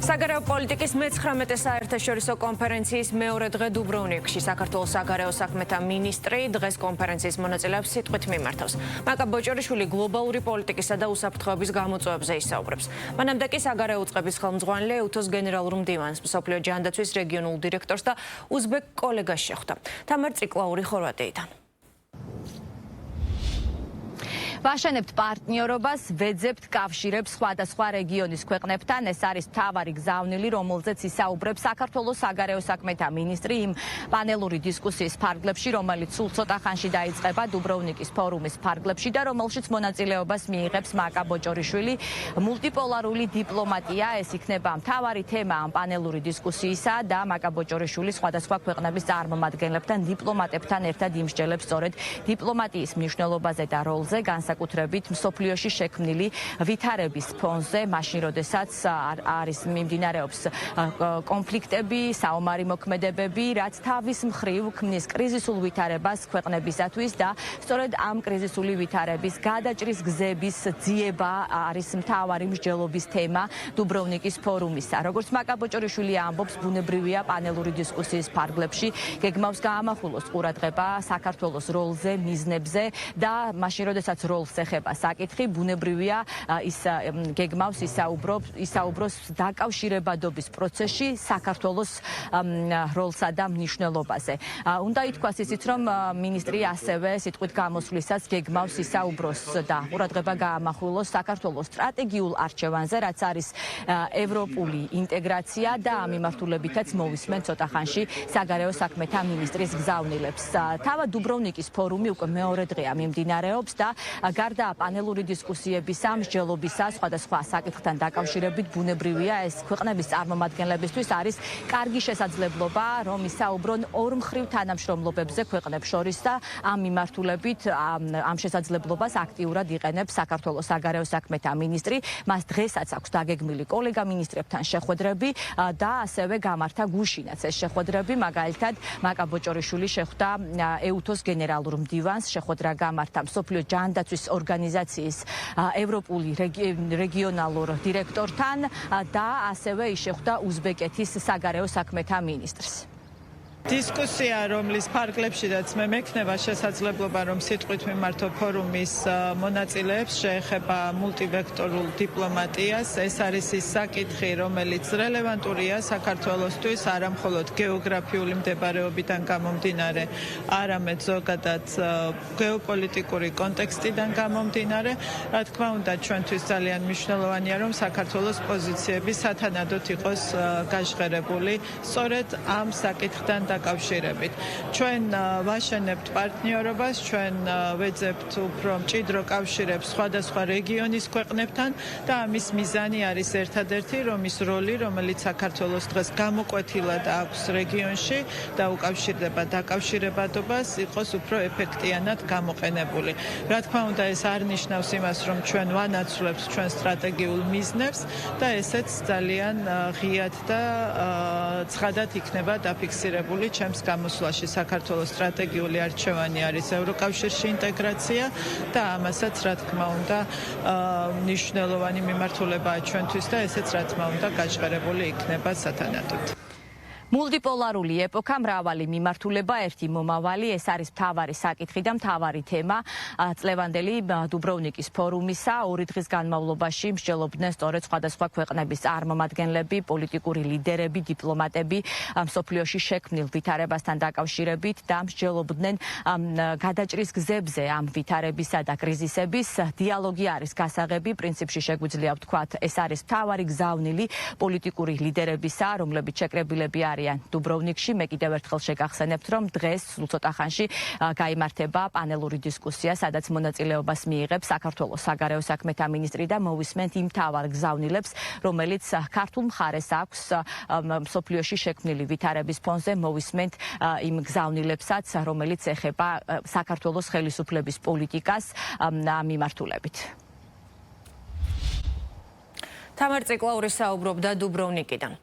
საგარეო პოლიტიკის მე-19 საერთაშორისო კონფერენციის მეორე დღე დუბროვნიკში საქართველოს საგარეო საქმეთა მინისტრი დღეს კონფერენციის მონაწილეებს სიტყვით მიმართავს. მაკა ბოჭორიშვილი გლობალური პოლიტიკისა და უსაფრთხოების გამოწვევებზე ისაუბრებს. მანამდე კი საგარეო უწყების ხელმძღვანელი უთოს გენერალურ მდივანს, მსოფლიო ჯანდაცვის რეგიონულ დირექტორს და უზბეკ კოლეგას შეხვდა. თამარ ციკლაური ხორვატიიდან. ვაშენებთ პარტნიორობას, ვეძებთ კავშირებს სხვადასხვა რეგიონის ქვეყნებთან. ეს არის მთავარი გზავნილი, რომელზეც ისაუბრებს საქართველოს საგარეო საქმეთა მინისტრი იმ პანელური დისკუსიის ფარგლებში, რომელიც სულ ცოტა ხანში დაიწყება დუბროვნიკის ფორუმის ფარგლებში და რომელშიც მონაწილეობას მიიღებს მაკა ბოჭორიშვილი. მულტიპოლარული დიპლომატია, ეს იქნება მთავარი თემა ამ პანელური დისკუსიისა და მაკა ბოჭორიშვილი სხვადასხვა ქვეყნების წარმომადგენლებთან, დიპლომატებთან ერთად იმსჯელებს სწორედ დიპლომატიის მნიშვნელობაზე და როლზე, განსაკუთრებით მსოფლიოში შექმნილი ვითარების ფონზე, მაშინ როდესაც არის მიმდინარეობს კონფლიქტები, საომარი მოქმედებები, რაც თავის მხრივ ქმნის კრიზისულ ვითარებას ქვეყნებისათვის და სწორედ ამ კრიზისული ვითარების გადაჭრის გზების ძიება არის მთავარი მსჯელობის თემა დუბროვნიკის ფორუმისა. როგორც მაკა ბოჭორიშვილი ამბობს, ბუნებრივია პანელური დისკუსიის ფარგლებში გეგმავს გაამახვილოს ყურადღება საქართველოს როლზე, მიზნებზე და მაშინ როდესაც როლს ეხება საკითხი, ბუნებრივია ის გეგმავს ისაუბროს დაკავშირებადობის პროცესში საქართველოს როლსა და მნიშვნელობაზე. უნდა ითქვას ისიც, რომ მინისტრი ასევე სიტყვით გამოსვლისას გეგმავს ისაუბროს და ყურადღება გაამახვილოს საქართველოს სტრატეგიულ არჩევანზე, რაც არის ევროპული ინტეგრაცია და ამ მიმართულებითაც მოვისმენ ცოტა ხანში საგარეო საქმეთა მინისტრის გზავნილებს. თავად დუბროვნიკის ფორუმი უკვე მეორე დღეა მიმდინარეობს და გარდა პანელური დისკუსიებისა, მსჯელობისა, სხვადასხვა საკითხთან დაკავშირებით ბუნებრივია ეს ქვეყნების წარმომადგენლებისთვის არის კარგი შესაძლებლობა, რომ ისაუბრონ ორმხრივ თანამშრომლობებზე ქვეყნებს შორის და ამ მიმართულებით ამ შესაძლებლობას აქტიურად იყენებს საქართველოს საგარეო საქმეთა მინისტრი. მას დღესაც აქვს დაგეგმილი კოლეგა მინისტრებთან შეხვედრები და ასევე გამართა გუშინაც ეს შეხვედრები, მაგალითად მაკა ბოჭორიშვილი შეხვდა ეუთოს გენერალურ მდივანს, შეხვედრა გამართა მსოფლიო ჯანდაცვის ორგანიზაციის ევროპული რეგიონალურ დირექტორთან და ასევე შეხვდა უზბეკეთის საგარეო საქმეთა მინისტრს. დისკუსია, რომლის ფარგლებშიდაც მე მექნება შესაძლებლობა, რომ სიტყვით მიმართო ფორუმის მონაწილეებს, შეეხება მულტივექტორულ დიპლომატიას. ეს არის ის საკითხი, რომელიც რელევანტურია საქართველოსთვის, არა მხოლოდ გეოგრაფიული მდებარეობიდან გამომდინარე, არამედ ზოგადად გეოპოლიტიკური კონტექსტიდან გამომდინარე. რა თქმა უნდა, ჩვენთვის ძალიან მნიშვნელოვანია, რომ საქართველოს პოზიციები სათანადოდ იყოს გაჟღერებული სწორედ ამ საკითხთან დაკავშირებით. ჩვენ ვაშენებთ პარტნიორობას, ჩვენ ვეძებთ უფრო მჭიდრო კავშირებს სხვადასხვა რეგიონის ქვეყნებთან და ამის მიზანი არის ერთადერთი, რომ ის როლი, რომელიც საქართველოს დღეს გამოკვეთილად აქვს რეგიონში და უკავშირდება დაკავშირებადობას, იყოს უფრო ეფექტიანად გამოყენებული. რა თქმა უნდა, ეს არ ნიშნავს იმას, რომ ჩვენ ვანაცვლებთ ჩვენ სტრატეგიულ მიზნებს და ესეც ძალიან ღიად და ცხადად იქნება დაფიქსირებული. ჩემს გამოსვლაში საქართველოს სტრატეგიული არჩევანი არის ევროკავშირში ინტეგრაცია და ამასაც რა თქმა უნდა მნიშვნელოვანი მიმართულებაა ჩვენთვის და ესეც რა თქმა უნდა გაჟღერებული იქნება სათანადოდ. მულტიპოლარული ეპოქა, მრავალი მიმართულება, ერთი მომავალი, ეს არის მთავარი საკითხი და მთავარი თემა წლევანდელი დუბროვნიკის ფორუმისა. ორი დღის განმავლობაში მსჯელობდნენ სწორედ სხვადასხვა ქვეყნების წარმომადგენლები, პოლიტიკური ლიდერები, დიპლომატები მსოფლიოში შექმნილ ვითარებასთან დაკავშირებით და მსჯელობდნენ გადაჭრის გზებზე ამ ვითარებისა და კრიზისების. დიალოგი არის გასაღები, პრინციპში შეგვიძლია ვთქვათ, ეს არის მთავარი გზავნილი პოლიტიკური ლიდერებისა, რომლებიც შეკრებილები არიან დუბროვნიკში. მე კიდევ ერთხელ შეგახსენებთ, რომ დღეს სულ ცოტა ხანში გაიმართება პანელური დისკუსია, სადაც მონაწილეობას მიიღებს საქართველოს საგარეო საქმეთა მინისტრი და მოვისმენთ იმ მთავარ გზავნილებს, რომელიც ქართულ მხარეს აქვს მსოფლიოში შექმნილი ვითარების ფონზე, მოვისმენთ იმ გზავნილებსაც, რომელიც ეხება საქართველოს ხელისუფლების პოლიტიკას მიმართულებით. თამარ ციკლაური საუბრობდა დუბროვნიკიდან.